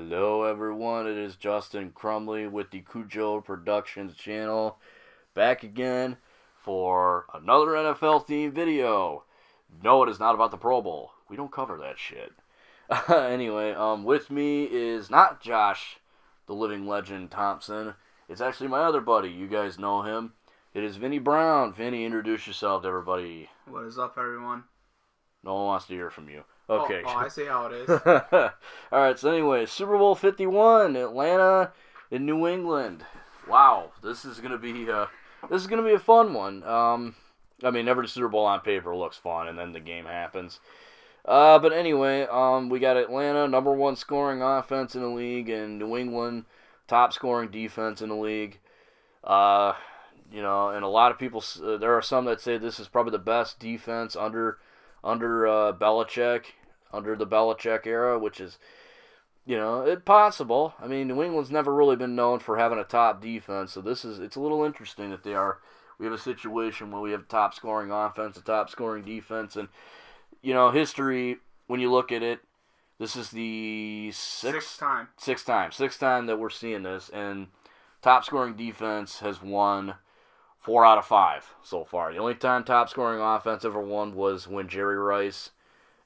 Hello everyone, it is Justin Crumley with the Cujo Productions channel, back again for another NFL themed video. No, it is not about the Pro Bowl. We don't cover that shit. Anyway, with me is not Josh, the living legend Thompson. It's actually my other buddy. You guys know him. It is Vinny Brown. Vinny, introduce yourself to everybody. What is up, everyone? No one wants to hear from you. Okay. Oh, I see how it is. Alright, so anyway, Super Bowl 51, Atlanta in New England. Wow, this is gonna be a fun one. I mean, every Super Bowl on paper looks fun, and then the game happens. But anyway, we got Atlanta, number one scoring offense in the league, and New England, top scoring defense in the league. And a lot of people, there are some that say this is probably the best defense under Belichick, under the Belichick era, which is, it's possible. I mean, New England's never really been known for having a top defense, so it's a little interesting that we have a situation where we have top scoring offense, a top scoring defense, and, history, when you look at it, this is the sixth time that we're seeing this, and top scoring defense has won 4 out of 5 so far. The only time top scoring offense ever won was when Jerry Rice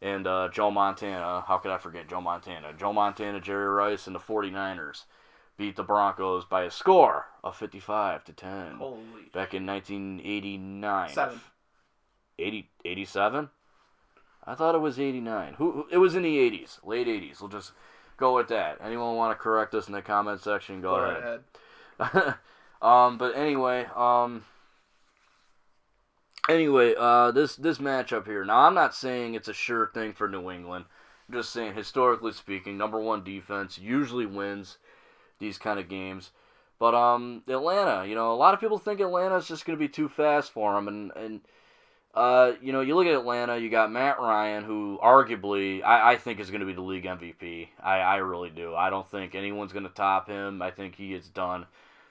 and Joe Montana, how could I forget Joe Montana? Joe Montana, Jerry Rice, and the 49ers beat the Broncos by a score of 55-10. Holy. Back in 1989. 87? I thought it was 89. It was in the 80s, late 80s. We'll just go with that. Anyone want to correct us in the comment section? Go ahead. But anyway, this matchup here. Now, I'm not saying it's a sure thing for New England. I'm just saying, historically speaking, number one defense usually wins these kind of games. But Atlanta, a lot of people think Atlanta's just going to be too fast for them. And you look at Atlanta, you got Matt Ryan, who arguably I think is going to be the league MVP. I really do. I don't think anyone's going to top him. I think he has done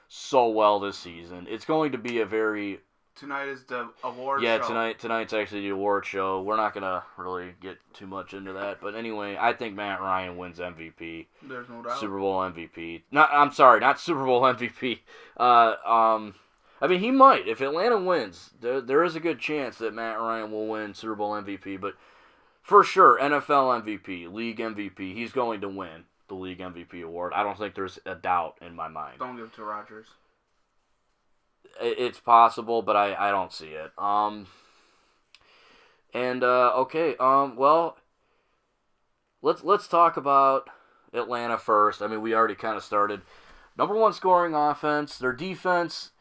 so well this season. It's going to be a very... Tonight is the award show. Yeah, tonight's actually the award show. We're not going to really get too much into that. But anyway, I think Matt Ryan wins MVP. There's no doubt. Super Bowl MVP. Not Super Bowl MVP. I mean, he might. If Atlanta wins, there is a good chance that Matt Ryan will win Super Bowl MVP. But for sure, NFL MVP, league MVP, he's going to win the league MVP award. I don't think there's a doubt in my mind. Don't give it to Rodgers. It's possible, but I don't see it. Well, let's talk about Atlanta first. I mean, we already kind of started. Number one scoring offense. Their defense,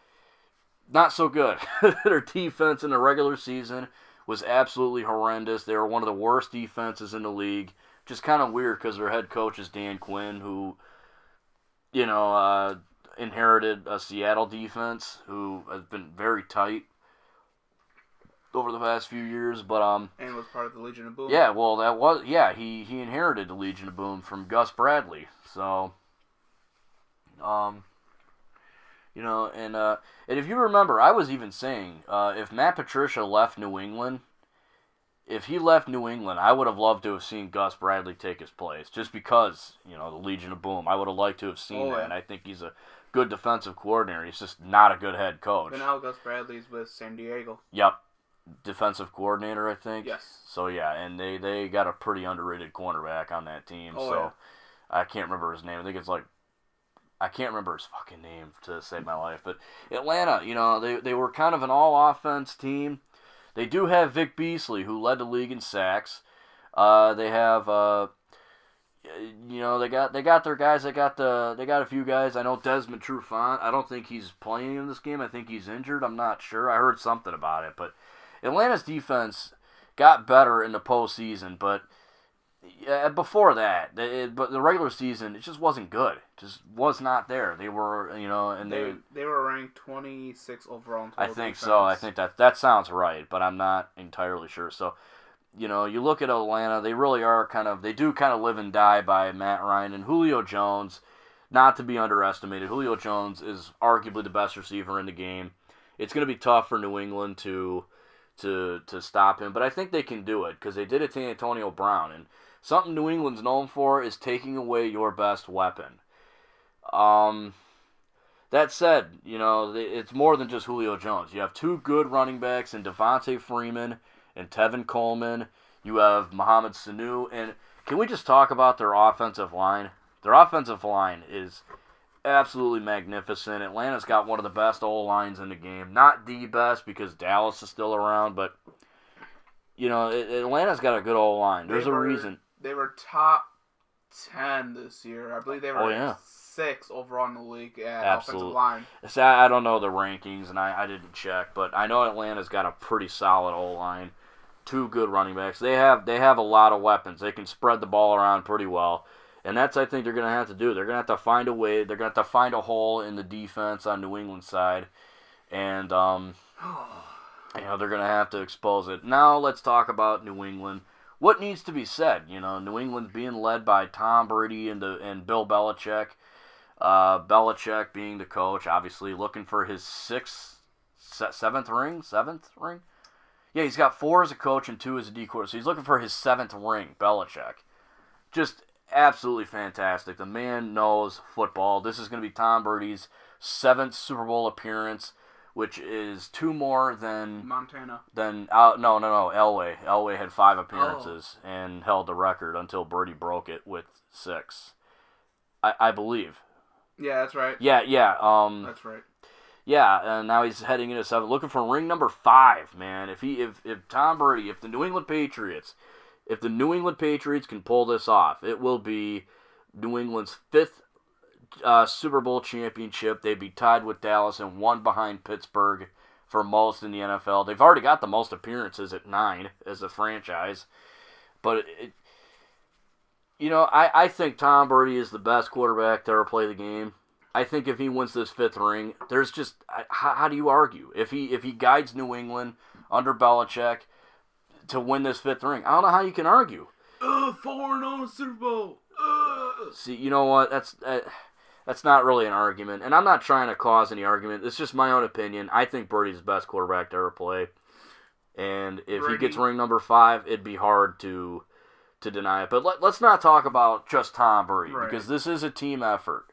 not so good. Their defense in the regular season was absolutely horrendous. They were one of the worst defenses in the league. Just kind of weird because their head coach is Dan Quinn, who, inherited a Seattle defense who has been very tight over the past few years, but and was part of the Legion of Boom. Yeah, well, he inherited the Legion of Boom from Gus Bradley. So, and if you remember, I was even saying if Matt Patricia left New England. If he left New England, I would have loved to have seen Gus Bradley take his place, just because, the Legion of Boom. I would have liked to have seen that, and I think he's a good defensive coordinator. He's just not a good head coach. But now Gus Bradley's with San Diego. Yep. Defensive coordinator, I think. Yes. So, yeah, and they got a pretty underrated cornerback on that team. Yeah. I can't remember his name. I think it's I can't remember his fucking name to save my life. But Atlanta, they were kind of an all-offense team. They do have Vic Beasley, who led the league in sacks. They have, they got their guys. They got a few guys. I know Desmond Trufant. I don't think he's playing in this game. I think he's injured. I'm not sure. I heard something about it. But Atlanta's defense got better in the postseason. But before that, but the regular season, it just wasn't good. It just was not there. They were, and they were ranked 26 overall in total I think defense. so. I think that sounds right, but I'm not entirely sure. So, you look at Atlanta, they really are they do kind of live and die by Matt Ryan and Julio Jones, not to be underestimated. Julio Jones is arguably the best receiver in the game. It's going to be tough for New England to stop him, but I think they can do it because they did it to Antonio Brown. And something New England's known for is taking away your best weapon. That said, it's more than just Julio Jones. You have two good running backs in Devontae Freeman and Tevin Coleman. You have Mohamed Sanu. And can we just talk about their offensive line? Their offensive line is absolutely magnificent. Atlanta's got one of the best O-lines in the game. Not the best because Dallas is still around, but, Atlanta's got a good O-line. There's a reason. They were top 10 this year. I believe they were 6 overall in the league at offensive line. So I don't know the rankings, and I didn't check, but I know Atlanta's got a pretty solid O-line. Two good running backs. They have a lot of weapons. They can spread the ball around pretty well, and that's, I think, they're going to have to do. They're going to have to find a way. They're going to have to find a hole in the defense on New England's side, and they're going to have to expose it. Now let's talk about New England. What needs to be said? New England's being led by Tom Brady and Bill Belichick. Belichick being the coach, obviously looking for his seventh ring. Yeah, he's got 4 as a coach and 2 as a D coordinator, so he's looking for his 7th ring. Belichick, just absolutely fantastic. The man knows football. This is going to be Tom Brady's 7th Super Bowl appearance, which is 2 more than Montana. No. Elway. Elway had 5 appearances and held the record until Brady broke it with 6. I believe. Yeah, that's right. Yeah. That's right. Yeah, and now he's heading into 7, looking for ring number 5, man. If Tom Brady, if the New England Patriots can pull this off, it will be New England's 5th Super Bowl championship. They'd be tied with Dallas and 1 behind Pittsburgh for most in the NFL. They've already got the most appearances at 9 as a franchise, but I think Tom Brady is the best quarterback to ever play the game. I think if he wins this 5th ring, there's just how do you argue? If he guides New England under Belichick to win this 5th ring, I don't know how you can argue. 4-0 Super Bowl. See, you know what? That's not really an argument, and I'm not trying to cause any argument. It's just my own opinion. I think Brady's the best quarterback to ever play, and if he gets ring number 5, it'd be hard to deny it. But let's not talk about just Tom Brady, because this is a team effort.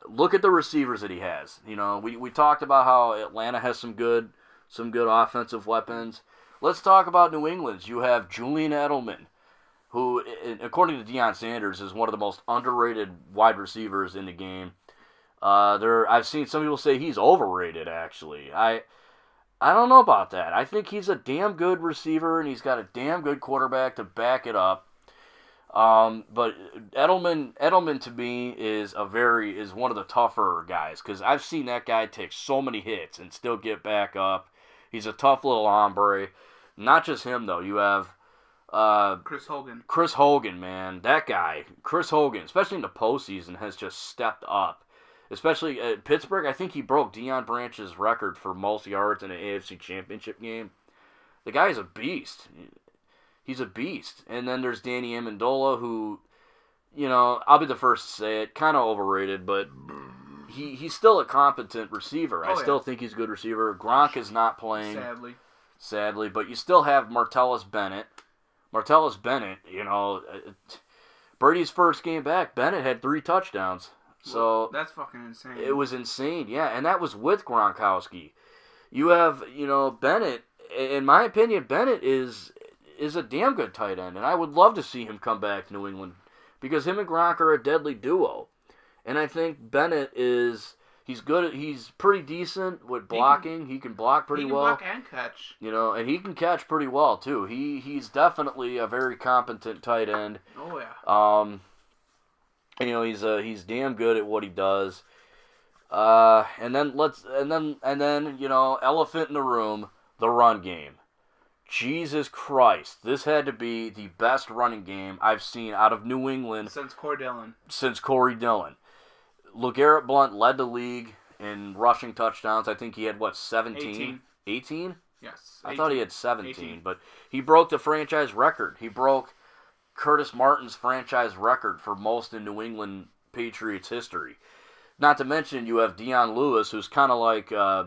Look at the receivers that he has. We talked about how Atlanta has some good offensive weapons. Let's talk about New England's. You have Julian Edelman, who, according to Deion Sanders, is one of the most underrated wide receivers in the game. I've seen some people say he's overrated, actually. I don't know about that. I think he's a damn good receiver, and he's got a damn good quarterback to back it up. But Edelman to me is one of the tougher guys, because I've seen that guy take so many hits and still get back up. He's a tough little hombre. Not just him though. You have Chris Hogan. Chris Hogan, man, that guy, Chris Hogan, especially in the postseason, has just stepped up. Especially at Pittsburgh, I think he broke Deion Branch's record for most yards in an AFC Championship game. The guy is a beast. He's a beast. And then there's Danny Amendola, who, I'll be the first to say it, kind of overrated, but he's still a competent receiver. I still think he's a good receiver. Gronk is not playing. Sadly. But you still have Martellus Bennett. Brady's first game back, Bennett had 3 touchdowns. So that's fucking insane. It was insane, yeah. And that was with Gronkowski. You have, Bennett. In my opinion, Bennett is a damn good tight end, and I would love to see him come back to New England because him and Gronk are a deadly duo. And I think Bennett he's good. He's pretty decent with blocking. He can block pretty well. He can block and catch. And he can catch pretty well too. He's definitely a very competent tight end. Oh yeah. He's damn good at what he does. And then elephant in the room, the run game. Jesus Christ, this had to be the best running game I've seen out of New England since Corey Dillon. LeGarrette Blount led the league in rushing touchdowns. I think he had 17? 18? Yes. 18. I thought he had 17, but he broke the franchise record. He broke Curtis Martin's franchise record for most in New England Patriots history. Not to mention you have Deion Lewis, who's kind of like I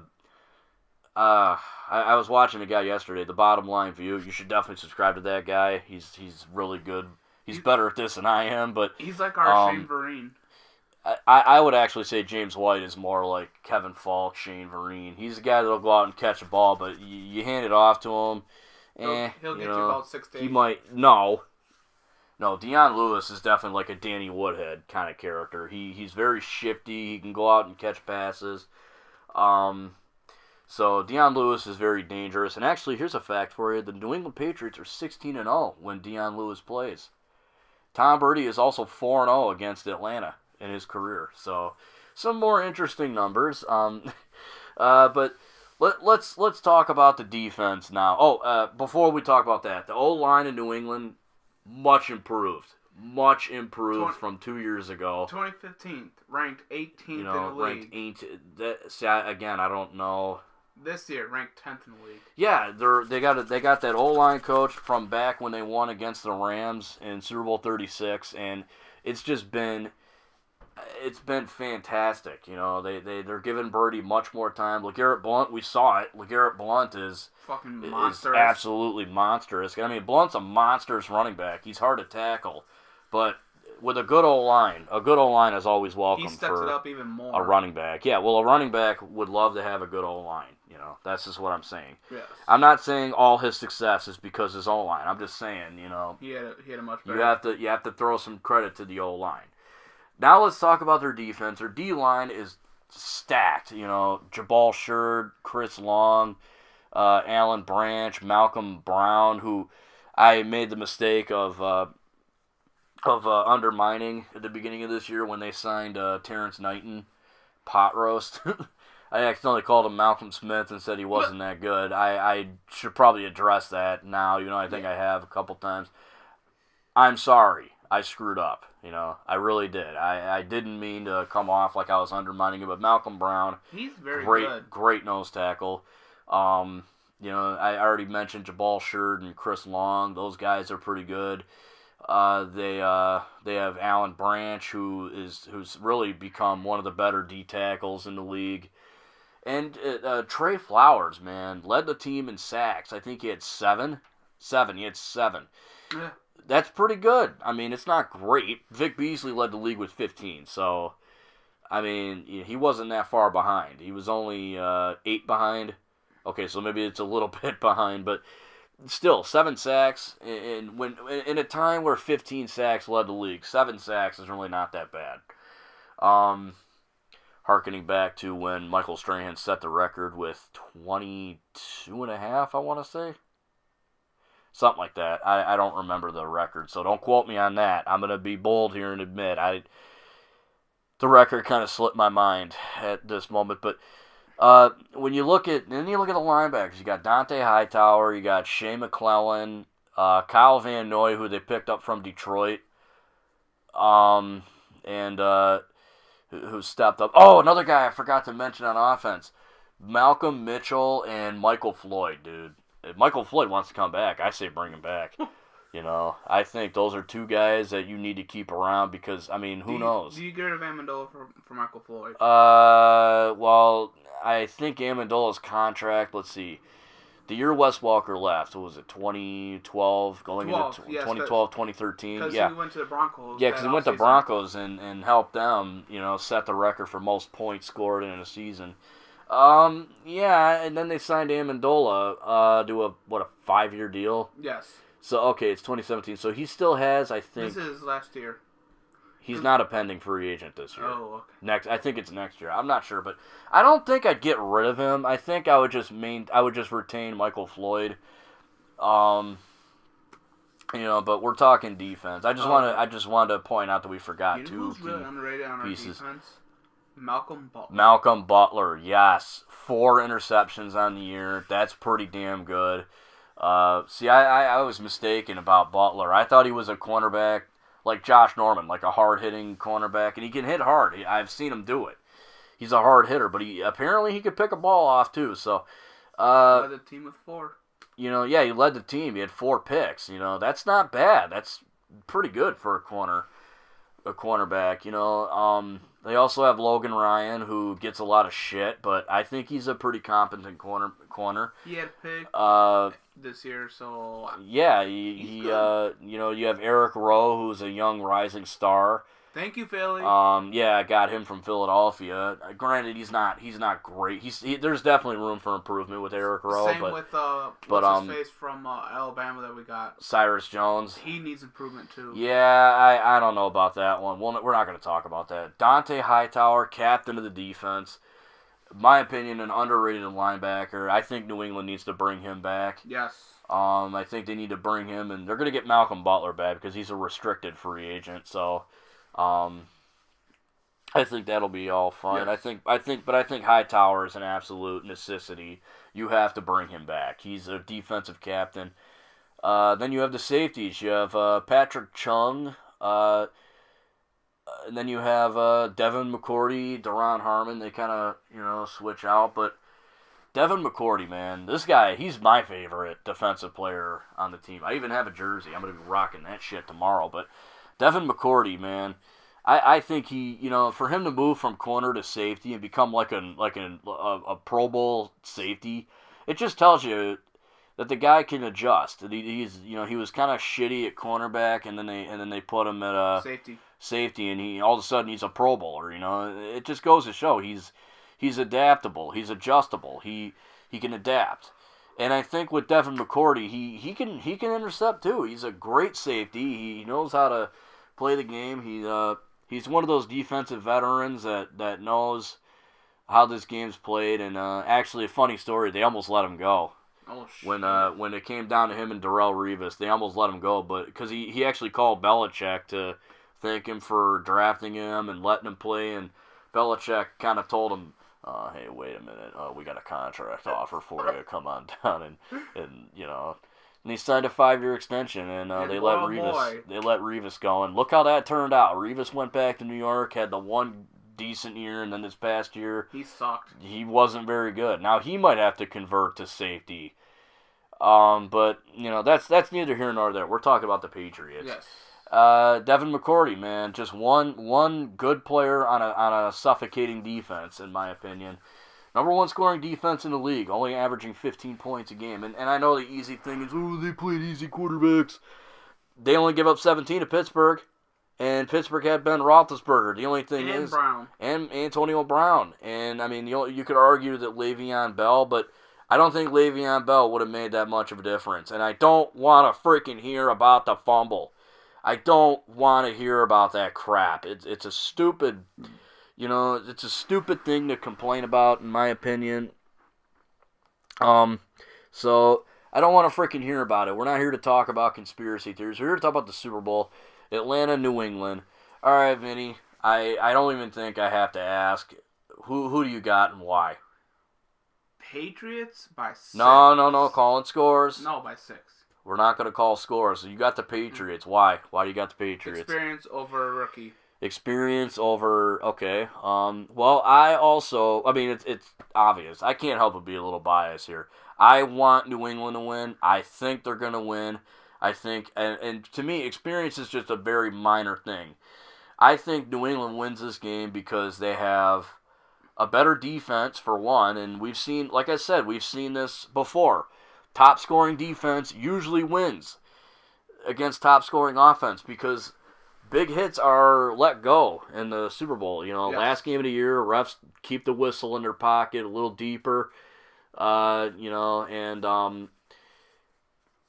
was watching a guy yesterday, The Bottom Line View. You should definitely subscribe to that guy. He's really good. He's better at this than I am, but he's like our Shane Vereen. I would actually say James White is more like Kevin Falk, Shane Vereen. He's the guy that'll go out and catch a ball, but you hand it off to him. He'll get you about 6 to 8. He might. No, Deion Lewis is definitely like a Danny Woodhead kind of character. He's very shifty. He can go out and catch passes. So Deion Lewis is very dangerous. And actually, here's a fact for you: the New England Patriots are 16-0 when Deion Lewis plays. Tom Brady is also 4-0 against Atlanta in his career. So some more interesting numbers. But let's talk about the defense now. Before we talk about that, the O-line in New England much improved from 2 years ago. 2015 ranked 18th in the league. Ranked 18th. Again, I don't know. This year ranked 10th in the league. Yeah, they got that O-line coach from back when they won against the Rams in Super Bowl 36, and it's been fantastic. They're giving Birdie much more time. LeGarrette Blount, we saw it. LeGarrette Blount is fucking monstrous. Is absolutely monstrous. I mean, Blount's a monstrous running back. He's hard to tackle, but with a good O-line is always welcome. He steps it up even more. A running back. Yeah, well, a running back would love to have a good O-line. That's just what I'm saying. Yes. I'm not saying all his success is because his O-line. I'm just saying, he had a much better. You have to throw some credit to the O-line. Now let's talk about their defense. Their D-line is stacked. Jabal Shurd, Chris Long, Alan Branch, Malcolm Brown, who I made the mistake of undermining at the beginning of this year when they signed Terrence Knighton, pot roast. I accidentally called him Malcolm Smith and said he wasn't that good. I should probably address that now. I think I have a couple times. I'm sorry. I screwed up. I really did. I didn't mean to come off like I was undermining him, but Malcolm Brown, he's very good. Great nose tackle. I already mentioned Jabal Shurd and Chris Long. Those guys are pretty good. They have Alan Branch, who's really become one of the better D tackles in the league. And Trey Flowers, man, led the team in sacks. I think he had 7. He had 7. Yeah. That's pretty good. I mean, it's not great. Vic Beasley led the league with 15. So, I mean, he wasn't that far behind. He was only 8 behind. Okay, so maybe it's a little bit behind, but still, 7 sacks. And when in a time where 15 sacks led the league, 7 sacks is really not that bad. Harkening back to when Michael Strahan set the record with 22.5, I want to say. Something like that. I don't remember the record, so don't quote me on that. I'm going to be bold here and admit the record kind of slipped my mind at this moment. But when you look at the linebackers, you got Dante Hightower, you got Shea McClellan, Kyle Van Noy, who they picked up from Detroit, and who stepped up. Oh, another guy I forgot to mention on offense, Malcolm Mitchell and Michael Floyd, dude. If Michael Floyd wants to come back, I say bring him back. I think those are 2 guys that you need to keep around because, I mean, who knows? Do you get rid of Amendola for Michael Floyd? Well, I think Amendola's contract, let's see. The year Wes Welker left, what was it, 2012, going into 2012, 2013? Because yeah. he went to the Broncos. Yeah, because he went to Broncos and helped them, set the record for most points scored in a season. Yeah, and then they signed Amendola to a 5-year deal? Yes. So, okay, it's 2017. So he still has, I think... This is last year. He's not a pending free agent this year. Oh, okay. I think it's next year. I'm not sure, but I don't think I'd get rid of him. I think I would just retain Michael Floyd. But we're talking defense. I just wanted to point out that we forgot 2 who's really underrated on our pieces. Defense? Malcolm Butler. Malcolm Butler, yes. 4 interceptions on the year. That's pretty damn good. See, I was mistaken about Butler. I thought he was a cornerback like Josh Norman, like a hard-hitting cornerback, and he can hit hard. I've seen him do it. He's a hard hitter, but he could pick a ball off too. So, led the team with 4. He led the team. He had 4 picks. That's not bad. That's pretty good for a cornerback. They also have Logan Ryan, who gets a lot of shit, but I think he's a pretty competent corner. He had a pick. this year, so yeah, you have Eric Rowe, who's a young rising star. Thank you, Philly. I got him from Philadelphia. Granted, he's not great. There's definitely room for improvement with Eric Rowe. Same with what's his face from Alabama that we got, Cyrus Jones. He needs improvement too. Yeah, I don't know about that one. We're not going to talk about that. Dante Hightower, captain of the defense. In my opinion, an underrated linebacker. I think New England needs to bring him back. Yes. I think they need to bring him, and they're going to get Malcolm Butler back because he's a restricted free agent. So. I think that'll be all fine. Yes. I think Hightower is an absolute necessity. You have to bring him back. He's a defensive captain. Then you have the safeties. You have Patrick Chung. And then you have Devin McCourty, Deron Harmon. They kind of switch out, but Devin McCourty, man, this guy, he's my favorite defensive player on the team. I even have a jersey. I'm gonna be rocking that shit tomorrow, but. Devin McCourty, man, I think he, for him to move from corner to safety and become like a Pro Bowl safety, it just tells you that the guy can adjust. He was kind of shitty at cornerback, and then they put him at safety, and he all of a sudden he's a Pro Bowler. It just goes to show he's adaptable, he's adjustable, he can adapt. And I think with Devin McCourty, he can intercept too. He's a great safety. He knows how to play the game. He's one of those defensive veterans that knows how this game's played. And actually, a funny story, they almost let him go. Oh, shit. When it came down to him and Darrelle Revis, they almost let him go, but because he actually called Belichick to thank him for drafting him and letting him play, and Belichick kind of told him, hey, wait a minute, we got a contract offer for you. Come on down, and he signed a 5-year extension, and they let Revis go, and look how that turned out. Revis went back to New York, had the one decent year, and then this past year he sucked. He wasn't very good. Now he might have to convert to safety, but that's neither here nor there. We're talking about the Patriots. Yes. Devin McCourty, man, just one good player on a suffocating defense, in my opinion. Number 1 scoring defense in the league, only averaging 15 points a game. And I know the easy thing is, they played easy quarterbacks. They only give up 17 to Pittsburgh, and Pittsburgh had Ben Roethlisberger. The only thing is, Brown. And Antonio Brown. And I mean, you could argue that Le'Veon Bell, but I don't think Le'Veon Bell would have made that much of a difference. And I don't want to freaking hear about the fumble. I don't want to hear about that crap. It's a stupid, it's a stupid thing to complain about, in my opinion. So I don't want to freaking hear about it. We're not here to talk about conspiracy theories. We're here to talk about the Super Bowl, Atlanta, New England. All right, Vinny. I don't even think I have to ask who do you got and why. Patriots by 6. No. Calling scores. No, by 6. We're not going to call scores. So you got the Patriots. Why? Why do you got the Patriots? Experience over rookie. Experience over, okay. Well, it's obvious. I can't help but be a little biased here. I want New England to win. I think they're going to win. I think, and to me, experience is just a very minor thing. I think New England wins this game because they have a better defense, for one, and we've seen, like I said, we've seen this before. Top scoring defense usually wins against top scoring offense because big hits are let go in the Super Bowl. Yes. Last game of the year, refs keep the whistle in their pocket a little deeper.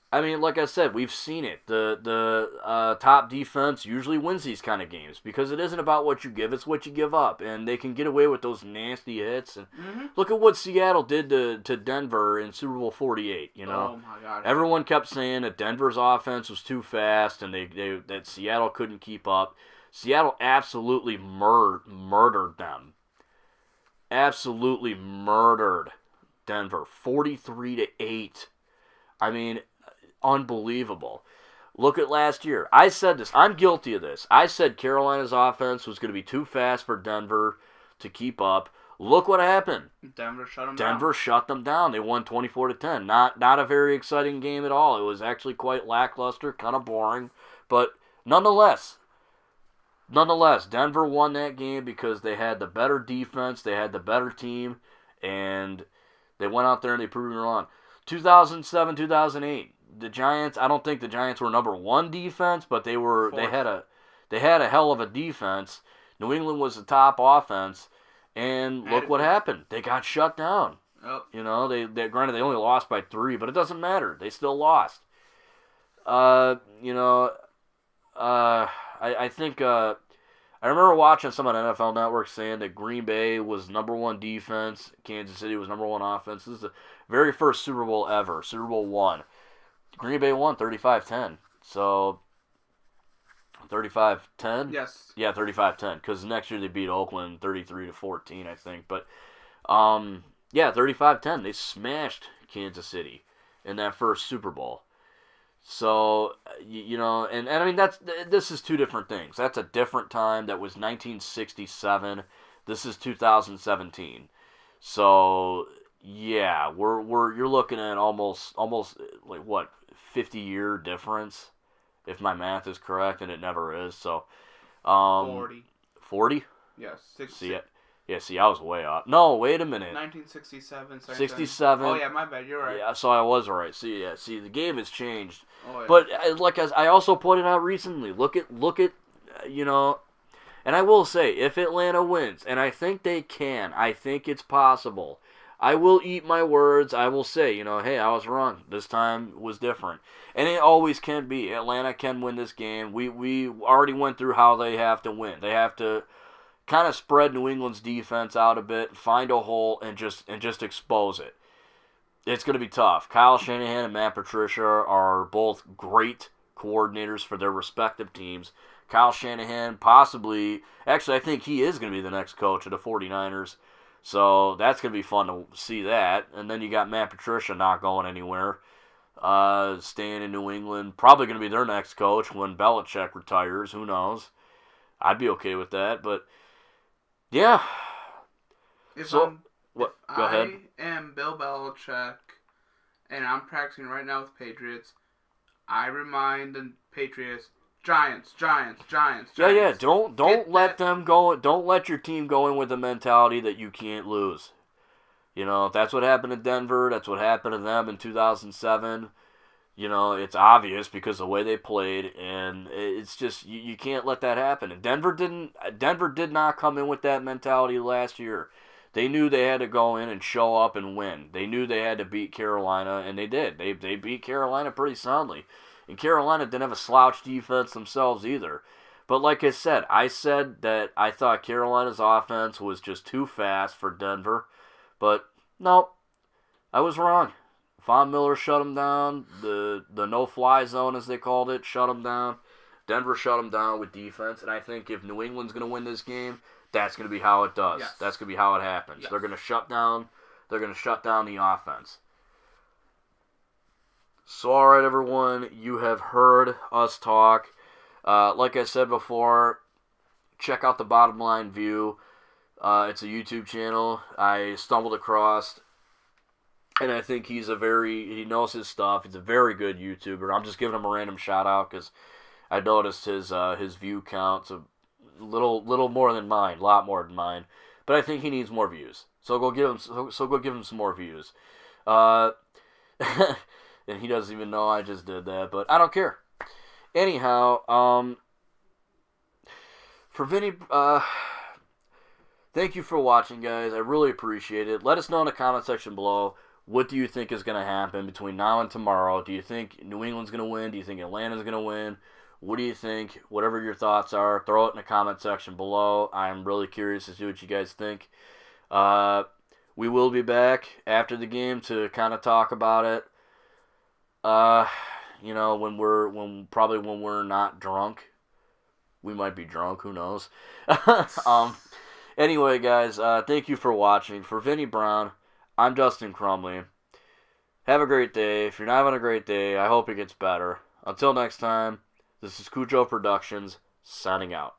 I mean, like I said, we've seen it. The top defense usually wins these kind of games because it isn't about what you give, it's what you give up. And they can get away with those nasty hits. And look at what Seattle did to Denver in Super Bowl 48, Oh, my God. Everyone kept saying that Denver's offense was too fast and that Seattle couldn't keep up. Seattle absolutely murdered them. Absolutely murdered Denver. 43-8. I mean, unbelievable. Look at last year. I said this. I'm guilty of this. I said Carolina's offense was going to be too fast for Denver to keep up. Look what happened. Denver shut them down. They won 24-10. Not a very exciting game at all. It was actually quite lackluster, kind of boring. But nonetheless, Denver won that game because they had the better defense, they had the better team, and they went out there and they proved it wrong. 2007, 2008. The Giants, I don't think the Giants were number one defense, but they had a hell of a defense. New England was the top offense, and look what happened. They got shut down. Yep. You know, they granted they only lost by 3, but it doesn't matter. They still lost. I think I remember watching some on NFL Network saying that Green Bay was number one defense, Kansas City was number one offense. This is the very first Super Bowl ever, Super Bowl 1. Green Bay won 35-10. So 35-10? Yes. Yeah, 35-10 because next year they beat Oakland 33-14, I think. But yeah, 35-10. They smashed Kansas City in that first Super Bowl. So, and I mean, this is two different things. That's a different time. That was 1967. This is 2017. So, yeah, you're looking at almost like what, 50-year difference, if my math is correct, and it never is. So, 40. 40? Yes. 60. See, I was way off. No, wait a minute. 1967. 67. Oh, yeah, my bad. You're right. Yeah, so I was right. See, the game has changed. Oh, yeah. But like as I also pointed out recently, look at and I will say, if Atlanta wins, and I think they can, I think it's possible, I will eat my words. I will say, hey, I was wrong. This time was different. And it always can be. Atlanta can win this game. We already went through how they have to win. They have to kind of spread New England's defense out a bit, find a hole, and just expose it. It's going to be tough. Kyle Shanahan and Matt Patricia are both great coordinators for their respective teams. Kyle Shanahan possibly, actually I think he is going to be the next coach of the 49ers. So that's going to be fun to see that. And then you got Matt Patricia not going anywhere, staying in New England. Probably going to be their next coach when Belichick retires. Who knows? I'd be okay with that, but yeah. Go ahead. I am Bill Belichick, and I'm practicing right now with Patriots, I remind the Patriots, Giants. Yeah. Don't let them go. Don't let your team go in with the mentality that you can't lose. That's what happened to Denver. That's what happened to them in 2007. It's obvious because of the way they played, and it's just you can't let that happen. And Denver did not come in with that mentality last year. They knew they had to go in and show up and win. They knew they had to beat Carolina, and they did. They beat Carolina pretty soundly. And Carolina didn't have a slouch defense themselves either. But like I said that I thought Carolina's offense was just too fast for Denver. But no, I was wrong. Von Miller shut them down. The no-fly zone, as they called it, shut them down. Denver shut them down with defense. And I think if New England's going to win this game, that's going to be how it does. Yes. That's going to be how it happens. Yes. They're going to shut down the offense. So, all right, everyone, you have heard us talk. Like I said before, check out the Bottom Line View. It's a YouTube channel I stumbled across, and I think he knows his stuff. He's a very good YouTuber. I'm just giving him a random shout out because I noticed his view count's a little more than mine, a lot more than mine. But I think he needs more views. So go give him some more views. And he doesn't even know I just did that, but I don't care. Anyhow, for Vinny, thank you for watching, guys. I really appreciate it. Let us know in the comment section below. What do you think is going to happen between now and tomorrow? Do you think New England's going to win? Do you think Atlanta's going to win? What do you think? Whatever your thoughts are, throw it in the comment section below. I'm really curious to see what you guys think. We will be back after the game to kind of talk about it. When we're not drunk. We might be drunk, who knows. Anyway, guys, thank you for watching. For Vinny Brown, I'm Dustin Crumley. Have a great day. If you're not having a great day, I hope it gets better. Until next time, this is Cujo Productions, signing out.